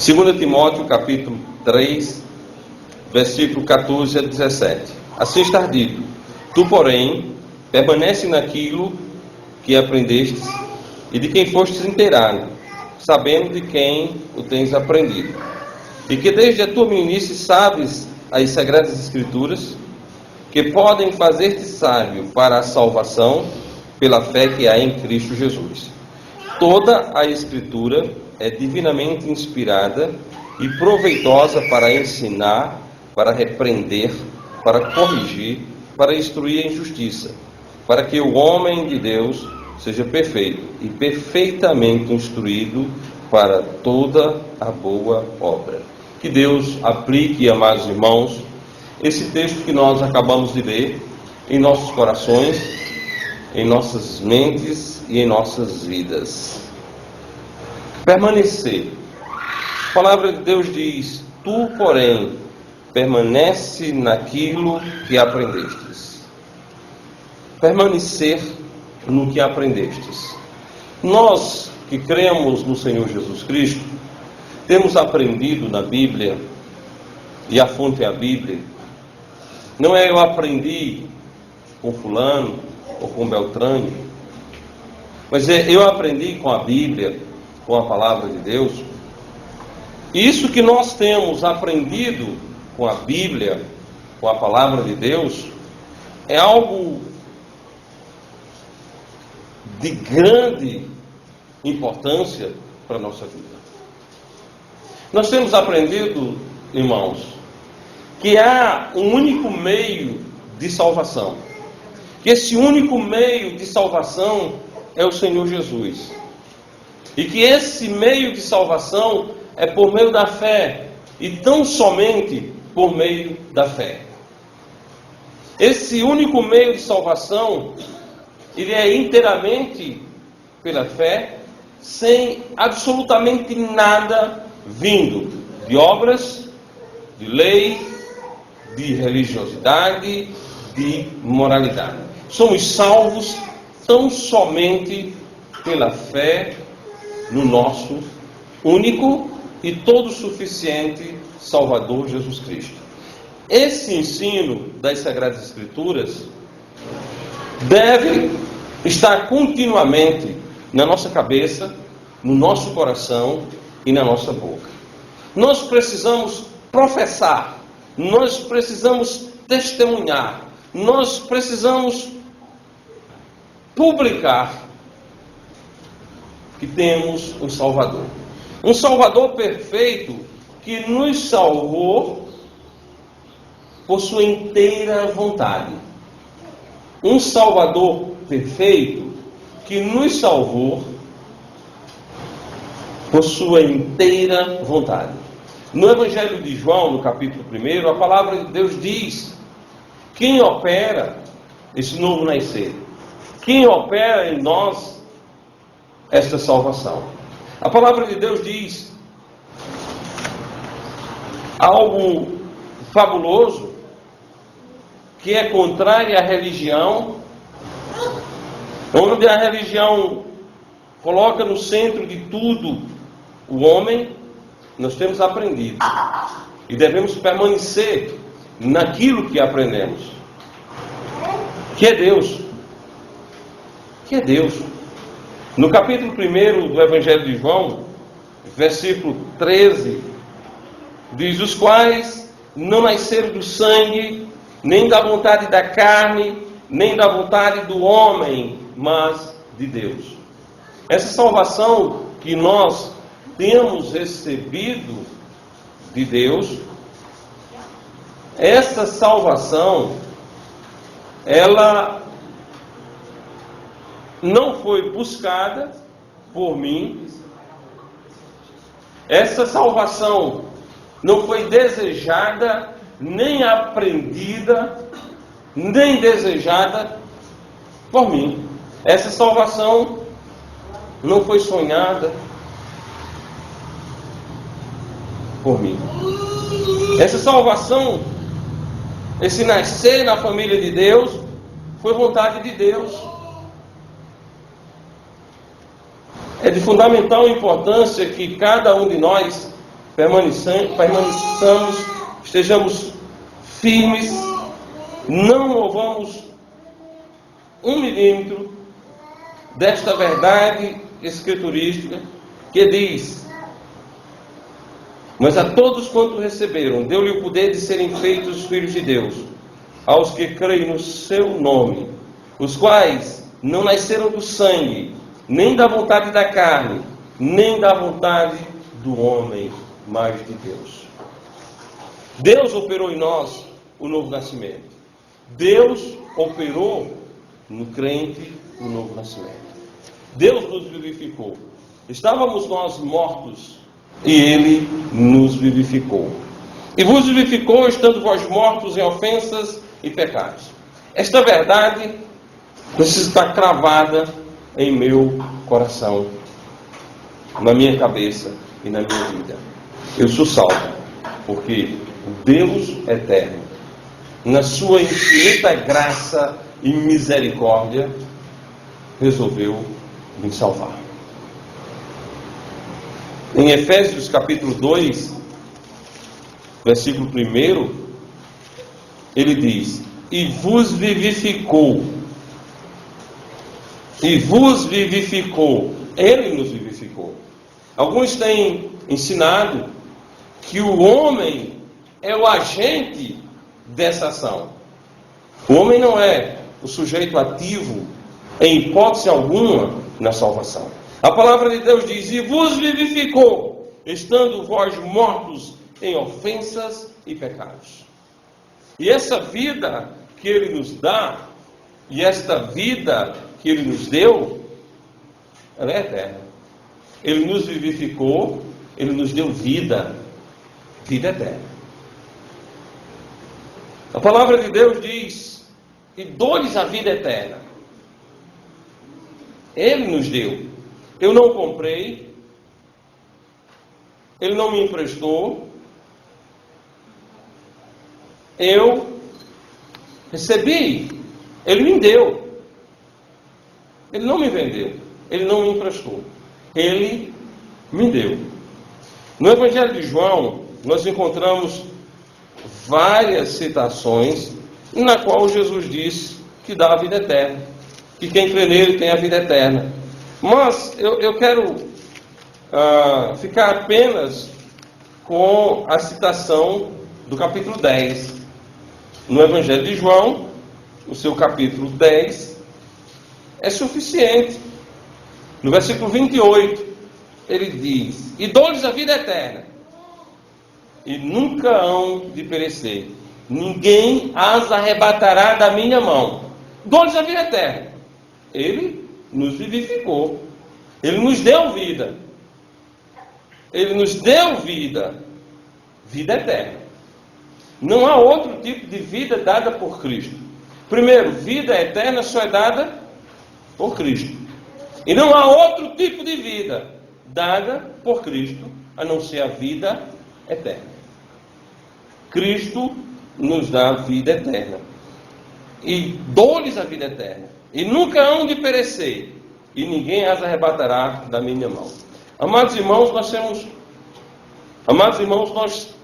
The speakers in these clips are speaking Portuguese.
2 Timóteo, capítulo 3, versículo 14 a 17. Assim está dito: tu, porém, permanece naquilo que aprendestes e de quem fostes inteirado, sabendo de quem o tens aprendido, e que desde a tua meninice sabes as sagradas escrituras, que podem fazer-te sábio para a salvação pela fé que há em Cristo Jesus. Toda a Escritura é divinamente inspirada e proveitosa para ensinar, para repreender, para corrigir, para instruir em justiça, para que o homem de Deus seja perfeito e perfeitamente instruído para toda a boa obra. Que Deus aplique, amados irmãos, esse texto que nós acabamos de ler em nossos corações, em nossas mentes e em nossas vidas. Permanecer. A palavra de Deus diz: tu, porém, permanece naquilo que aprendestes. Permanecer no que aprendestes. Nós que cremos no Senhor Jesus Cristo, temos aprendido na Bíblia, e a fonte é a Bíblia. Não é eu aprendi com fulano ou com Beltrano, mas eu aprendi com a Bíblia, com a palavra de Deus. E isso que nós temos aprendido com a Bíblia, com a palavra de Deus, é algo de grande importância para a nossa vida. Nós temos aprendido, irmãos, que há um único meio de salvação. Que esse único meio de salvação é o Senhor Jesus. E que esse meio de salvação é por meio da fé, e tão somente por meio da fé. Esse único meio de salvação, ele é inteiramente pela fé, sem absolutamente nada vindo de obras, de lei, de religiosidade, de moralidade. Somos salvos tão somente pela fé no nosso único e todo suficiente Salvador Jesus Cristo. Esse ensino das Sagradas Escrituras deve estar continuamente na nossa cabeça, no nosso coração e na nossa boca. Nós precisamos professar, nós precisamos testemunhar, nós precisamos publicar que temos um Salvador. Um Salvador perfeito que nos salvou por sua inteira vontade. Um Salvador perfeito que nos salvou por sua inteira vontade. No Evangelho de João, no capítulo 1, a palavra de Deus diz: quem opera esse novo nascer? Quem opera em nós esta salvação? A palavra de Deus diz algo fabuloso, que é contrário à religião, onde a religião coloca no centro de tudo o homem. Nós temos aprendido e devemos permanecer naquilo que aprendemos, que é Deus. Que é Deus. No capítulo 1 do Evangelho de João, versículo 13, diz: os quais não nasceram do sangue, nem da vontade da carne, nem da vontade do homem, mas de Deus. Essa salvação que nós temos recebido de Deus, essa salvação, ela não foi buscada por mim, essa salvação não foi desejada, nem aprendida, nem desejada por mim. Essa salvação não foi sonhada por mim. Essa salvação, esse nascer na família de Deus, foi vontade de Deus. É de fundamental importância que cada um de nós permaneçamos, estejamos firmes, não movamos 1 milímetro desta verdade escriturística que diz: mas a todos quanto receberam, deu-lhe o poder de serem feitos filhos de Deus, aos que creem no seu nome, os quais não nasceram do sangue, nem da vontade da carne, nem da vontade do homem, mas de Deus. Deus operou em nós o novo nascimento. Deus operou no crente o novo nascimento. Deus nos vivificou. Estávamos nós mortos e Ele nos vivificou. E vos vivificou, estando vós mortos em ofensas e pecados. Esta verdade precisa estar cravada em meu coração, na minha cabeça e na minha vida. Eu sou salvo, porque o Deus eterno, na sua infinita graça e misericórdia, resolveu me salvar. Em Efésios capítulo 2, versículo 1, ele diz: e vos vivificou. E vos vivificou. Ele nos vivificou. Alguns têm ensinado que o homem é o agente dessa ação. O homem não é o sujeito ativo, em hipótese alguma, na salvação. A palavra de Deus diz: e vos vivificou, estando vós mortos em ofensas e pecados. E essa vida que Ele nos dá, e esta vida que Ele nos deu, ela é eterna. Ele nos vivificou, Ele nos deu vida, vida eterna. A palavra de Deus diz: e dou-lhes a vida eterna. Ele nos deu. Eu não comprei, Ele não me emprestou, eu recebi, Ele me deu. Ele não me vendeu, Ele não me emprestou, Ele me deu. No Evangelho de João, nós encontramos várias citações na qual Jesus disse que dá a vida eterna, que quem crê nele tem a vida eterna. Mas eu quero ficar apenas com a citação do capítulo 10. No Evangelho de João, o seu capítulo 10, é suficiente. No versículo 28, ele diz: e dou-lhes a vida eterna, e nunca hão de perecer, ninguém as arrebatará da minha mão. Dou-lhes a vida eterna. Ele nos vivificou, Ele nos deu vida, Ele nos deu vida, vida eterna. Não há outro tipo de vida dada por Cristo. Primeiro, vida eterna só é dada por Cristo. E não há outro tipo de vida dada por Cristo, a não ser a vida eterna. Cristo nos dá a vida eterna. E dou-lhes a vida eterna. E nunca hão de perecer, e ninguém as arrebatará da minha mão. Amados irmãos, nós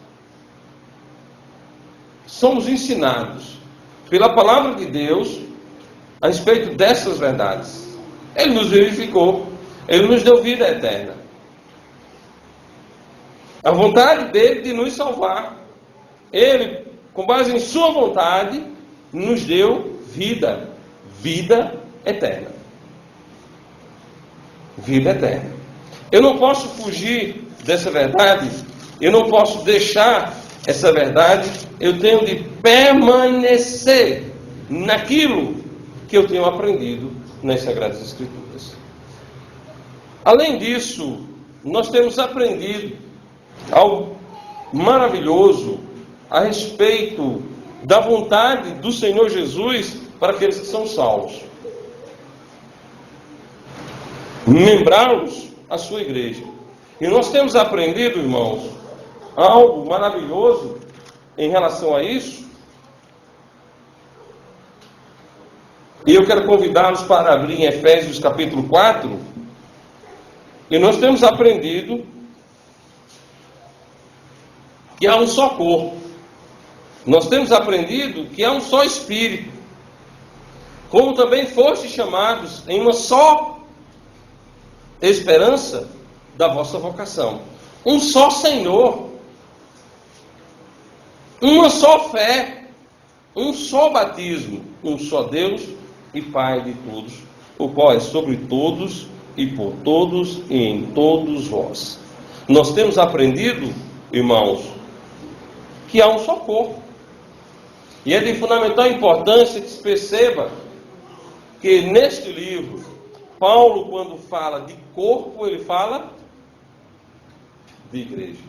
somos ensinados pela palavra de Deus a respeito dessas verdades. Ele nos vivificou, Ele nos deu vida eterna. A vontade dele de nos salvar. Ele, com base em sua vontade, nos deu vida. Vida eterna. Vida eterna. Eu não posso fugir dessa verdade. Eu não posso deixar essa verdade. Eu tenho de permanecer naquilo que eu tenho aprendido nas Sagradas Escrituras. Além disso, nós temos aprendido algo maravilhoso a respeito da vontade do Senhor Jesus para aqueles que são salvos. Membrá-los à sua igreja. E nós temos aprendido, irmãos, algo maravilhoso em relação a isso. E eu quero convidá-los para abrir em Efésios capítulo 4. E nós temos aprendido que há um só corpo. Nós temos aprendido que há um só Espírito. Como também fostes chamados em uma só esperança da vossa vocação. Um só Senhor. Uma só fé. Um só batismo. Um só Deus e Pai de todos, o qual é sobre todos e por todos e em todos vós. Nós temos aprendido, irmãos, que há um só corpo. E é de fundamental importância que se perceba que neste livro, Paulo, quando fala de corpo, ele fala de igreja.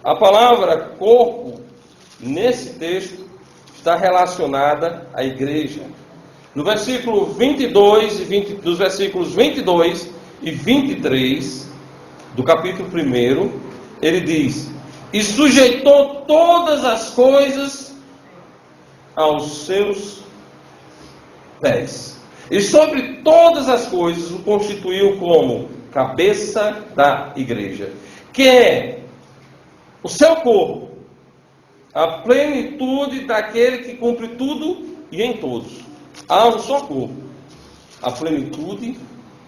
A palavra corpo, nesse texto, está relacionada à igreja. No versículo 22 dos versículos 22 e 23 do capítulo 1, ele diz: e sujeitou todas as coisas aos seus pés, e sobre todas as coisas o constituiu como cabeça da igreja, que é o seu corpo, a plenitude daquele que cumpre tudo e em todos. Há um só corpo, a plenitude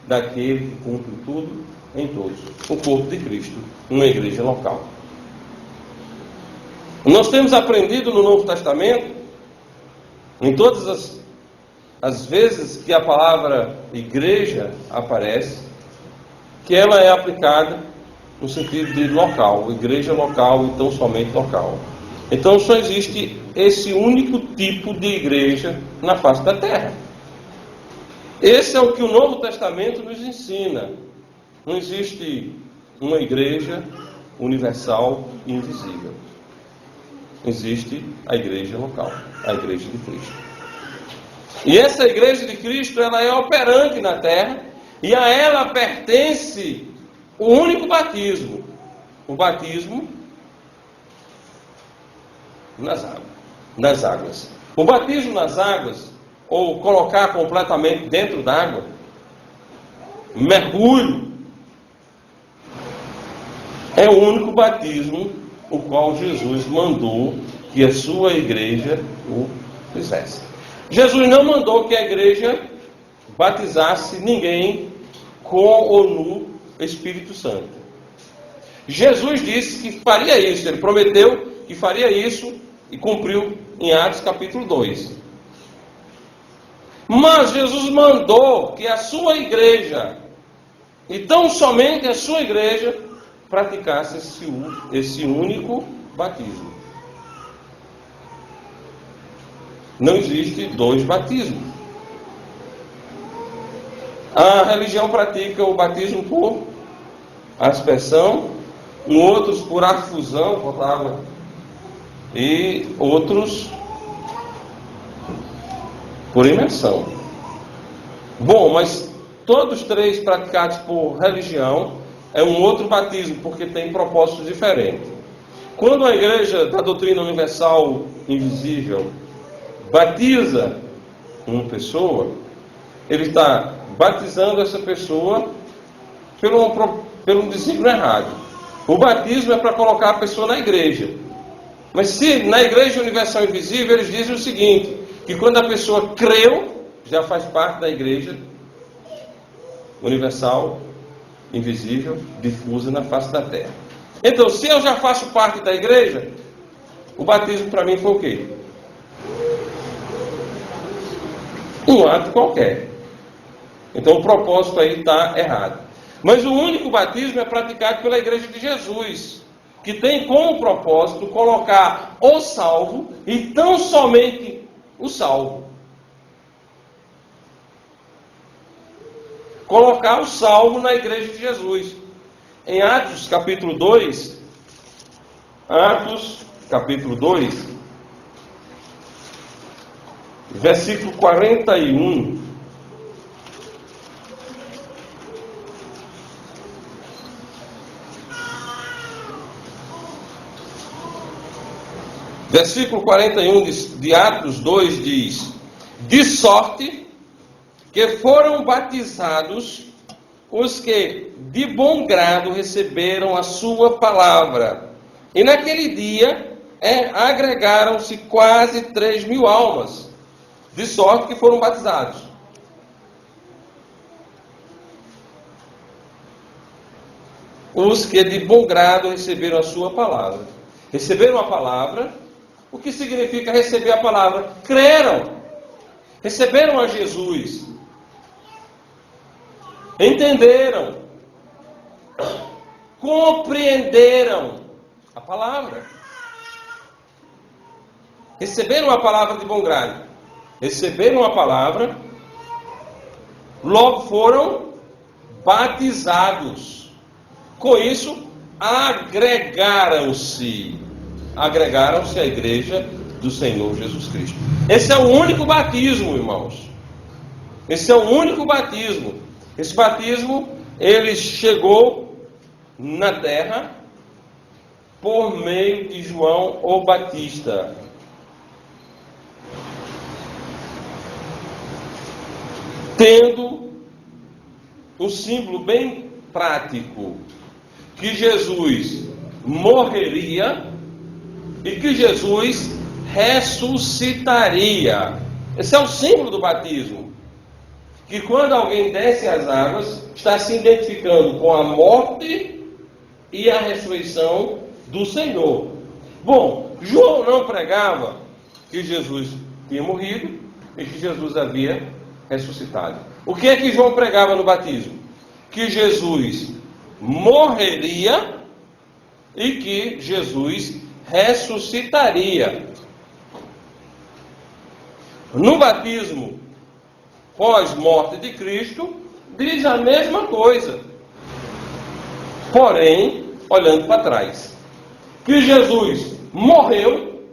daquele que cumpre tudo em todos. O corpo de Cristo, uma igreja local. Nós temos aprendido no Novo Testamento, em todas as vezes que a palavra igreja aparece, que ela é aplicada no sentido de local, igreja local, então somente local. Então só existe esse único tipo de igreja na face da terra. Esse é o que o Novo Testamento nos ensina. Não existe uma igreja universal e invisível. Existe a igreja local, a igreja de Cristo. E essa igreja de Cristo, ela é operante na terra, e a ela pertence o único batismo, o batismo nas águas. O batismo nas águas, ou colocar completamente dentro d'água, mergulho, é o único batismo o qual Jesus mandou que a sua igreja o fizesse. Jesus não mandou que a igreja batizasse ninguém com ou no Espírito Santo. Jesus disse que faria isso, ele prometeu que faria isso e cumpriu em Atos capítulo 2. Mas Jesus mandou que a sua igreja, e tão somente a sua igreja, praticasse esse único batismo. Não existe dois batismos. A religião pratica o batismo por aspersão, outros por afusão, com água, e outros por imersão. Bom, mas todos três praticados por religião é um outro batismo, porque tem propósitos diferentes. Quando a igreja da doutrina universal invisível batiza uma pessoa, ele está batizando essa pessoa pelo desígnio errado. O batismo é para colocar a pessoa na igreja. Mas se na igreja universal invisível eles dizem o seguinte, que quando a pessoa creu, já faz parte da igreja universal invisível, difusa na face da terra. Então, se eu já faço parte da igreja, o batismo para mim foi o quê? Um ato qualquer. Então o propósito aí está errado. Mas o único batismo é praticado pela igreja de Jesus, que tem como propósito colocar o salvo, e tão somente o salvo. Colocar o salvo na igreja de Jesus. Em Atos capítulo 2, versículo 41. Versículo 41 de Atos 2 diz: de sorte que foram batizados os que de bom grado receberam a sua palavra, E naquele dia agregaram-se quase 3.000 almas, de sorte que foram batizados. Os que de bom grado receberam a sua palavra. Receberam a palavra, o que significa receber a palavra? Creram, receberam a Jesus, entenderam, compreenderam a palavra. Receberam a palavra de bom grado, receberam a palavra, logo foram batizados. Com isso, agregaram-se à igreja do Senhor Jesus Cristo. Esse é o único batismo, irmãos. Esse é o único batismo. Esse batismo, ele chegou na terra por meio de João o Batista. Tendo um símbolo bem prático, que Jesus morreria e que Jesus ressuscitaria. Esse é o símbolo do batismo. Que quando alguém desce as águas, está se identificando com a morte e a ressurreição do Senhor. Bom, João não pregava que Jesus tinha morrido e que Jesus havia ressuscitado. O que é que João pregava no batismo? Que Jesus morreria e que Jesus ressuscitaria. No batismo pós-morte de Cristo, diz a mesma coisa, porém, olhando para trás, que Jesus morreu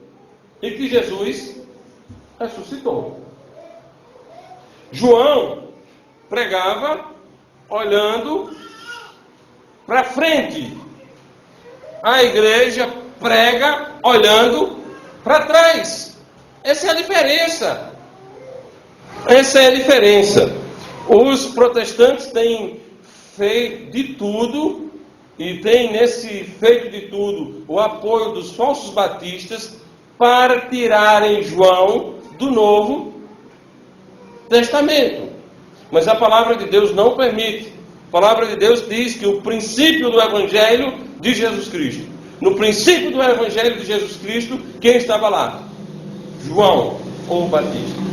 e que Jesus ressuscitou. João pregava olhando para frente. A igreja prega olhando para trás. Essa é a diferença. Essa é a diferença. Os protestantes têm feito de tudo, e têm nesse feito de tudo o apoio dos falsos batistas para tirarem João do Novo Testamento. Mas a palavra de Deus não permite. A palavra de Deus diz que o princípio do Evangelho de Jesus Cristo. No princípio do Evangelho de Jesus Cristo, quem estava lá? João, o Batista.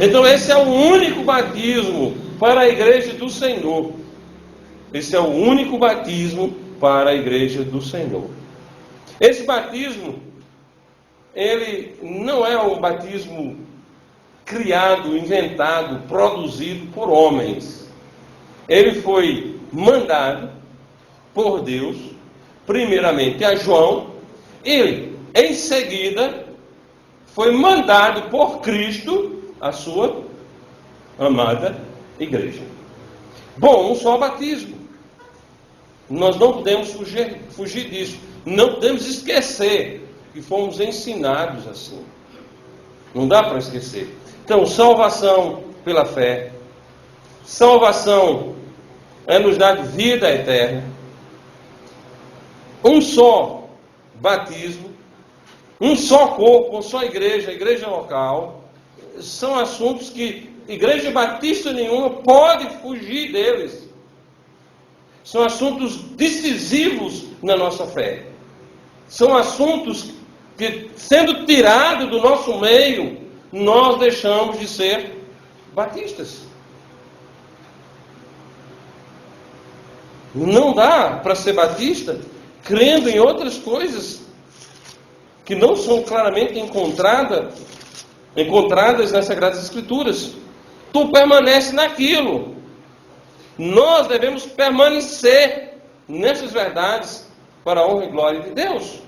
Então esse é o único batismo para a igreja do Senhor. Esse é o único batismo para a igreja do Senhor. Esse batismo, ele não é um batismo criado, inventado, produzido por homens. Ele foi mandado por Deus, primeiramente a João, e em seguida foi mandado por Cristo à sua amada igreja. Bom, um só batismo. Nós não podemos fugir disso. Não podemos esquecer que fomos ensinados assim. Não dá para esquecer. Então, salvação pela fé. Salvação é nos dar vida eterna. Um só batismo. Um só corpo, uma só igreja, igreja local. São assuntos que igreja batista nenhuma pode fugir deles. São assuntos decisivos na nossa fé. São assuntos que, sendo tirados do nosso meio, nós deixamos de ser batistas. Não dá para ser batista crendo em outras coisas que não são claramente encontradas nas Sagradas Escrituras. Tu permanece naquilo. Nós devemos permanecer nessas verdades para a honra e glória de Deus.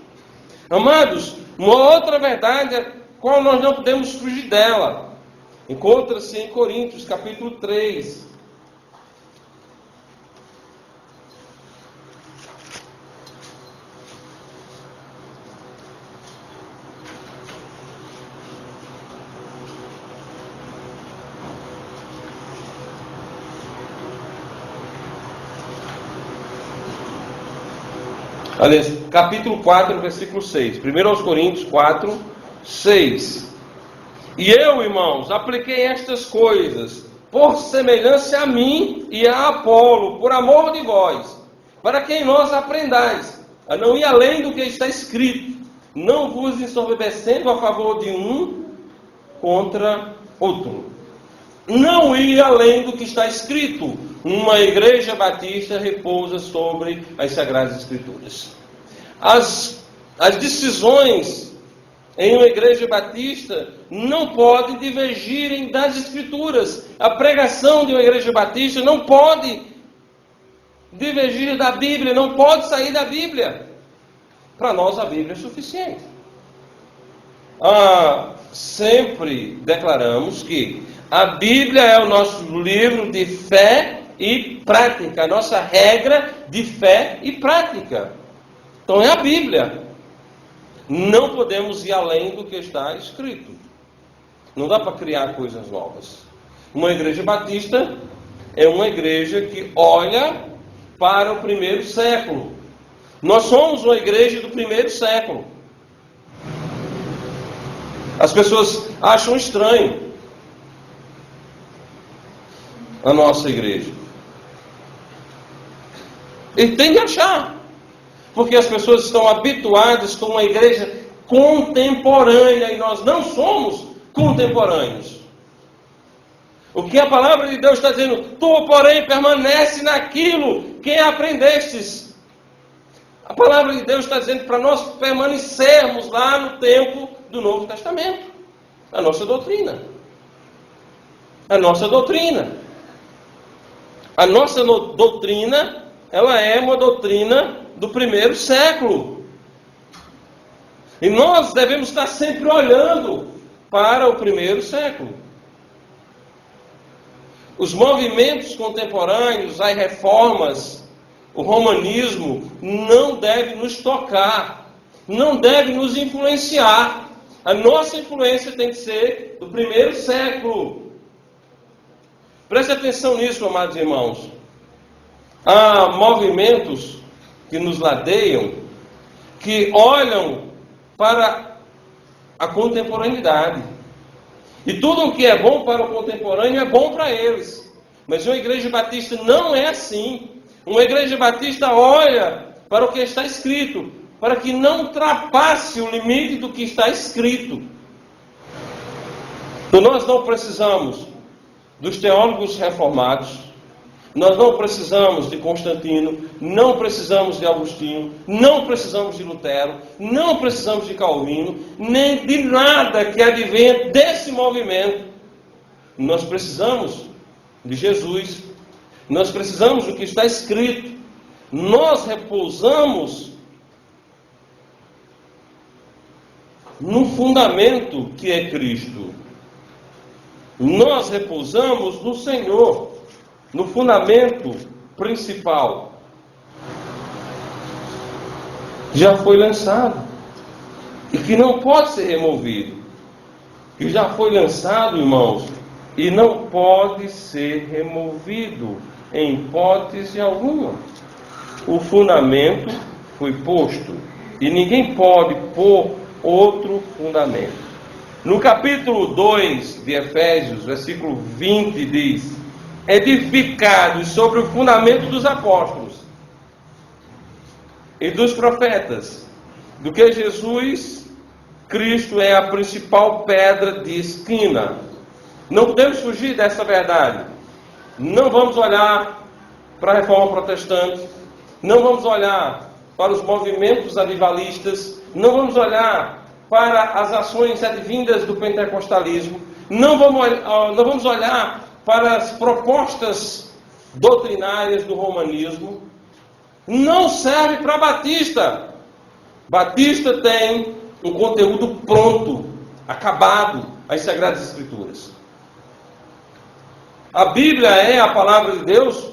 Amados, uma outra verdade a qual nós não podemos fugir dela. Encontra-se em Coríntios, capítulo 3. Aliás, capítulo 4, versículo 6. 1 Coríntios 4, 6. E eu, irmãos, apliquei estas coisas por semelhança a mim e a Apolo, por amor de vós, para que em nós aprendais a não ir além do que está escrito, não vos ensoberbecendo a favor de um contra outro. Não ir além do que está escrito. Uma igreja batista repousa sobre as Sagradas Escrituras. As decisões em uma igreja batista não podem divergirem das Escrituras. A pregação de uma igreja batista não pode divergir da Bíblia, não pode sair da Bíblia. Para nós a Bíblia é suficiente. Sempre declaramos que a Bíblia é o nosso livro de fé e prática, a nossa regra de fé e prática. Então é a Bíblia. Não podemos ir além do que está escrito. Não dá para criar coisas novas. Uma igreja batista é uma igreja que olha para o primeiro século. Nós somos uma igreja do primeiro século. As pessoas acham estranho a nossa igreja. E tem de achar. Porque as pessoas estão habituadas com uma igreja contemporânea e nós não somos contemporâneos. O que a palavra de Deus está dizendo? Tu, porém, permanece naquilo que aprendestes. A palavra de Deus está dizendo para nós permanecermos lá no tempo do Novo Testamento. A nossa doutrina. A nossa doutrina. A nossa doutrina, ela é uma doutrina do primeiro século. E nós devemos estar sempre olhando para o primeiro século. Os movimentos contemporâneos, as reformas, o romanismo, não devem nos tocar, não devem nos influenciar. A nossa influência tem que ser do primeiro século. Preste atenção nisso, amados irmãos. Há movimentos que nos ladeiam, que olham para a contemporaneidade. E tudo o que é bom para o contemporâneo é bom para eles. Mas uma igreja batista não é assim. Uma igreja batista olha para o que está escrito, para que não ultrapasse o limite do que está escrito. Então nós não precisamos dos teólogos reformados, nós não precisamos de Constantino, não precisamos de Agostinho, não precisamos de Lutero, não precisamos de Calvino, nem de nada que advenha desse movimento. Nós precisamos de Jesus, nós precisamos do que está escrito. Nós repousamos no fundamento que é Cristo. Nós repousamos no Senhor, no fundamento principal. Já foi lançado e que não pode ser removido. Que já foi lançado, irmãos, e não pode ser removido em hipótese alguma. O fundamento foi posto e ninguém pode pôr outro fundamento. No capítulo 2 de Efésios, versículo 20, diz: edificados sobre o fundamento dos apóstolos e dos profetas, do que Jesus Cristo é a principal pedra de esquina. Não podemos fugir dessa verdade. Não vamos olhar para a reforma protestante, não vamos olhar para os movimentos avivalistas, não vamos olhar para as ações advindas do pentecostalismo, não vamos olhar para as propostas doutrinárias do romanismo. Não serve para Batista. Batista tem um conteúdo pronto, acabado, as Sagradas Escrituras. A Bíblia é a palavra de Deus,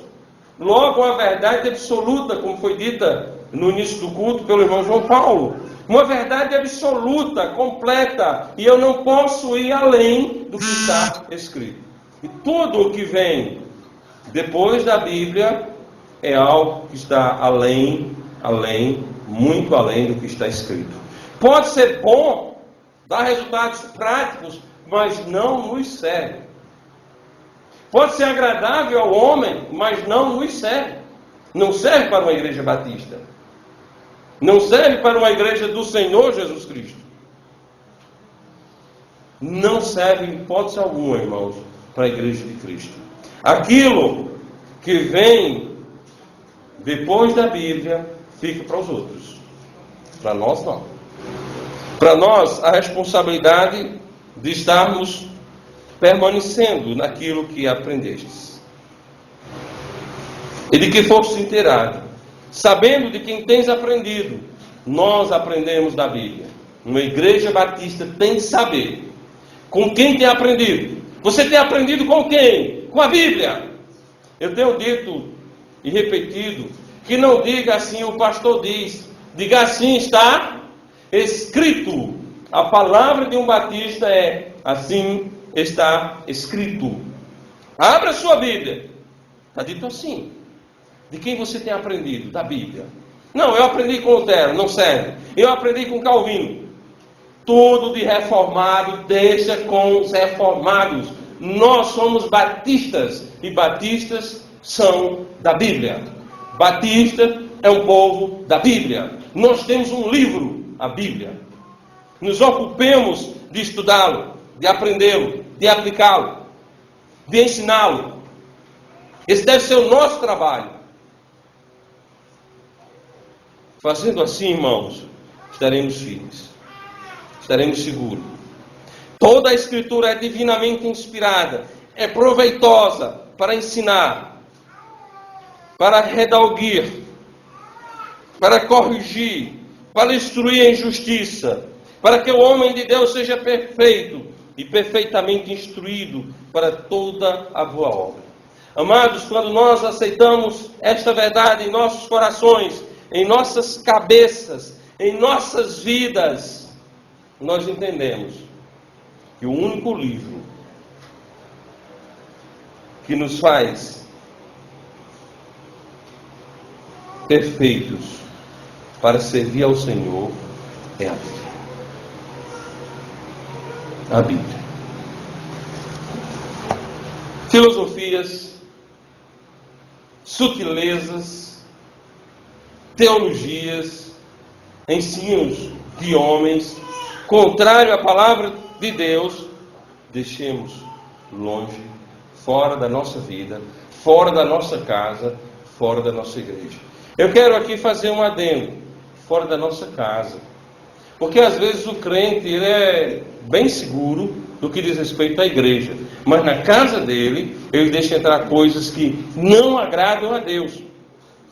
logo a verdade absoluta, como foi dita no início do culto pelo irmão João Paulo. Uma verdade absoluta, completa, e eu não posso ir além do que está escrito. E tudo o que vem depois da Bíblia é algo que está além muito além do que está escrito. Pode ser bom, dar resultados práticos, mas não nos serve. Pode ser agradável ao homem, mas não nos serve. Não serve para uma igreja batista. Não serve para uma igreja do Senhor Jesus Cristo. Não serve em hipótese alguma, irmãos, para a igreja de Cristo. Aquilo que vem depois da Bíblia fica para os outros. Para nós não. Para nós, a responsabilidade de estarmos permanecendo naquilo que aprendestes. E de que foste inteirado, sabendo de quem tens aprendido. Nós aprendemos da Bíblia. Uma igreja batista tem que saber com quem tem aprendido. Você tem aprendido com quem? Com a Bíblia. Eu tenho dito e repetido que não diga assim, o pastor diz. Diga assim, está escrito. A palavra de um batista é assim está escrito. Abra a sua Bíblia. Está dito assim. De quem você tem aprendido? Da Bíblia. Não, eu aprendi com Lutero, não serve. Eu aprendi com Calvino. Tudo de reformado deixa com os reformados. Nós somos batistas. E batistas são da Bíblia. Batista é um povo da Bíblia. Nós temos um livro, a Bíblia. Nos ocupemos de estudá-lo, de aprendê-lo, de aplicá-lo, de ensiná-lo. Esse deve ser o nosso trabalho. Fazendo assim, irmãos, estaremos firmes. Estaremos seguros. Toda a Escritura é divinamente inspirada, é proveitosa para ensinar, para redarguir, para corrigir, para instruir em justiça, para que o homem de Deus seja perfeito e perfeitamente instruído para toda a boa obra. Amados, quando nós aceitamos esta verdade em nossos corações, em nossas cabeças, em nossas vidas, nós entendemos que o único livro que nos faz perfeitos para servir ao Senhor é a Bíblia. A Bíblia. Filosofias, sutilezas, teologias, ensinos de homens, contrário à palavra de Deus, deixemos longe, fora da nossa vida, fora da nossa casa, fora da nossa igreja. Eu quero aqui fazer um adendo, fora da nossa casa. Porque às vezes o crente ele é bem seguro do que diz respeito à igreja. Mas na casa dele, ele deixa entrar coisas que não agradam a Deus.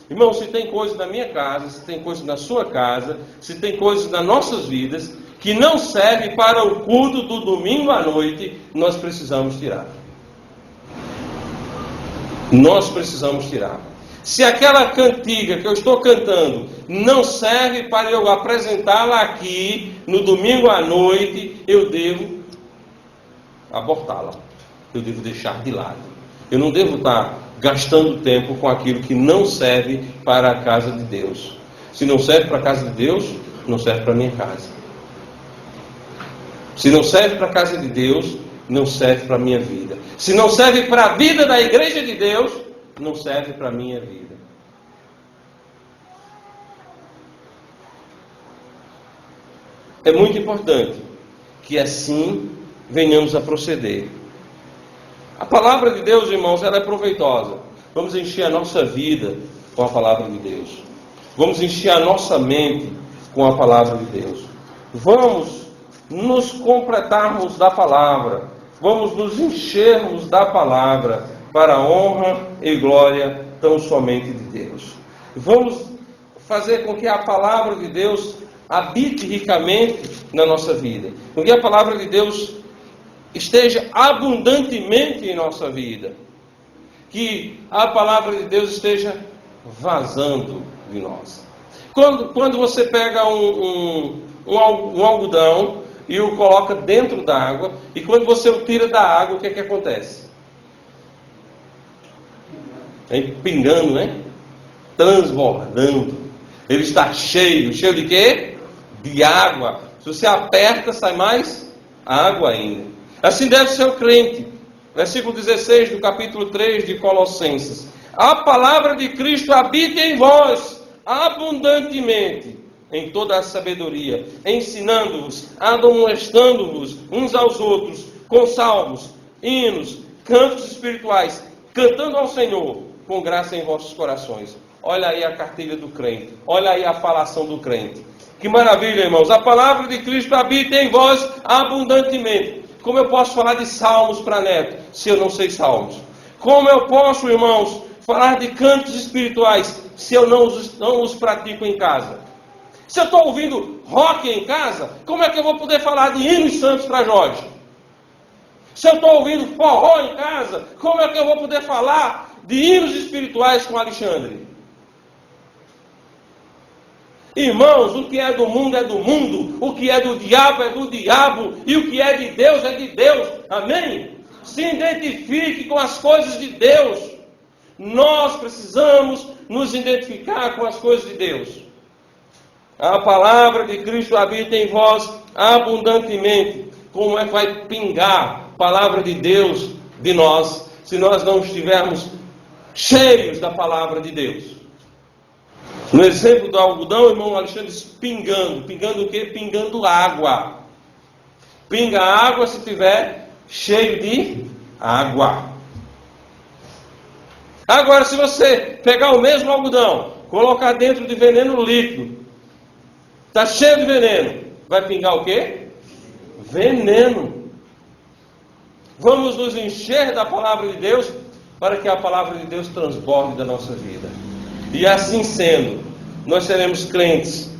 Irmão, se tem coisas na minha casa, se tem coisas na sua casa, se tem coisas nas nossas vidas que não servem para o culto do domingo à noite, nós precisamos tirar. Nós precisamos tirar. Se aquela cantiga que eu estou cantando não serve para eu apresentá-la aqui no domingo à noite, eu devo abortá-la. Eu devo deixar de lado. Eu não devo estar gastando tempo com aquilo que não serve para a casa de Deus. Se não serve para a casa de Deus, não serve para a minha casa. Se não serve para a casa de Deus, não serve para a minha vida. Se não serve para a vida da igreja de Deus, não serve para a minha vida. É muito importante que assim venhamos a proceder. A palavra de Deus, irmãos, ela é proveitosa. Vamos encher a nossa vida com a palavra de Deus. Vamos encher a nossa mente com a palavra de Deus. Vamos nos completarmos da palavra. Vamos nos enchermos da palavra para a honra e glória tão somente de Deus. Vamos fazer com que a palavra de Deus habite ricamente na nossa vida. Com que a palavra de Deus esteja abundantemente em nossa vida. Que a palavra de Deus esteja vazando de nós. Quando você pega um algodão e o coloca dentro da água, e quando você o tira da água, o que é que acontece? É pingando, né? Transbordando. Ele está cheio. Cheio de quê? De água. Se você aperta, sai mais água ainda. Assim deve ser o crente. Versículo 16 do capítulo 3 de Colossenses. A palavra de Cristo habita em vós abundantemente, em toda a sabedoria, ensinando-vos, admoestando-vos uns aos outros, com salmos, hinos, cantos espirituais, cantando ao Senhor, com graça em vossos corações. Olha aí a cartilha do crente, olha aí a falação do crente. Que maravilha, irmãos. A palavra de Cristo habita em vós abundantemente. Como eu posso falar de salmos para neto, se eu não sei salmos? Como eu posso, irmãos, falar de cantos espirituais, se eu não os pratico em casa? Se eu estou ouvindo rock em casa, como é que eu vou poder falar de hinos santos para Jorge? Se eu estou ouvindo forró em casa, como é que eu vou poder falar de hinos espirituais com Alexandre? Irmãos, o que é do mundo, o que é do diabo é do diabo, e o que é de Deus é de Deus, amém? Se identifique com as coisas de Deus. Nós precisamos nos identificar com as coisas de Deus. A palavra de Cristo habita em vós abundantemente. Como é que vai pingar a palavra de Deus de nós, se nós não estivermos cheios da palavra de Deus? No exemplo do algodão, o irmão Alexandre diz pingando. Pingando o quê? Pingando água. Pinga água se tiver cheio de água. Agora, se você pegar o mesmo algodão, colocar dentro de veneno líquido, está cheio de veneno, vai pingar o quê? Veneno. Vamos nos encher da palavra de Deus, para que a palavra de Deus transborde da nossa vida. E assim sendo, nós seremos crentes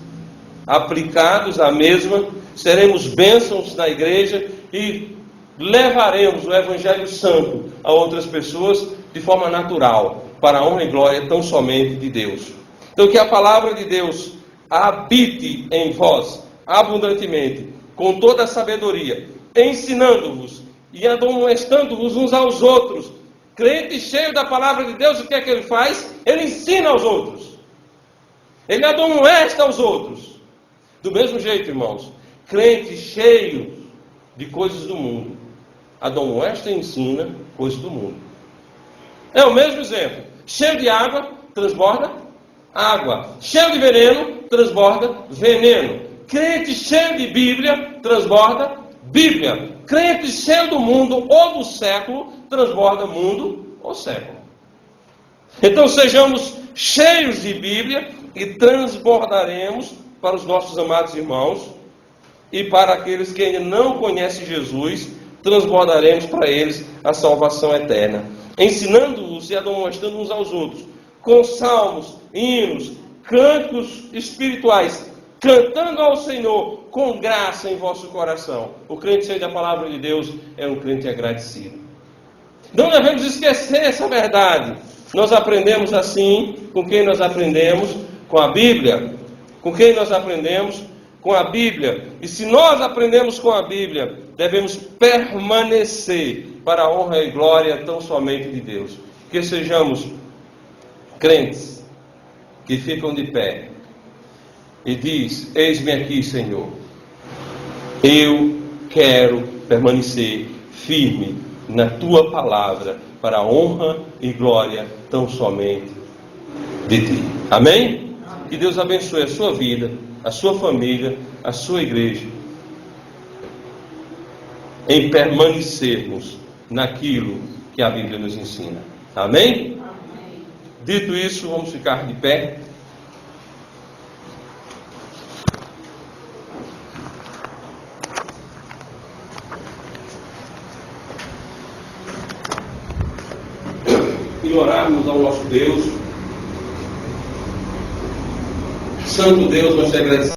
aplicados à mesma, seremos bênçãos na igreja e levaremos o Evangelho Santo a outras pessoas de forma natural, para a honra e glória tão somente de Deus. Então que a palavra de Deus habite em vós abundantemente, com toda a sabedoria, ensinando-vos e admoestando-vos uns aos outros. Crente cheio da palavra de Deus, o que é que ele faz? Ele ensina aos outros. Ele admoesta aos outros. Do mesmo jeito, irmãos, crente cheio de coisas do mundo, admoesta e ensina coisas do mundo. É o mesmo exemplo. Cheio de água, transborda água. Cheio de veneno, transborda veneno. Crente cheio de Bíblia, transborda Bíblia. Crente cheio do mundo ou do século, transborda mundo ou século. Então sejamos cheios de Bíblia e transbordaremos para os nossos amados irmãos e para aqueles que ainda não conhecem Jesus, transbordaremos para eles a salvação eterna, ensinando-os e admoestando uns aos outros, com salmos, hinos, cantos espirituais, cantando ao Senhor com graça em vosso coração. O crente cheio da palavra de Deus é um crente agradecido. Não devemos esquecer essa verdade. Nós aprendemos assim, com quem nós aprendemos? Com a Bíblia. Com quem nós aprendemos? Com a Bíblia. E se nós aprendemos com a Bíblia, devemos permanecer para a honra e glória tão somente de Deus. Que sejamos crentes que ficam de pé e diz: eis-me aqui, Senhor. Eu quero permanecer firme na tua palavra para a honra e glória tão somente de ti. Amém? Que Deus abençoe a sua vida, a sua família, a sua igreja, em permanecermos naquilo que a Bíblia nos ensina. Amém? Amém. Dito isso, vamos ficar de pé. E orarmos ao nosso Deus. Santo Deus, nós te agradecemos.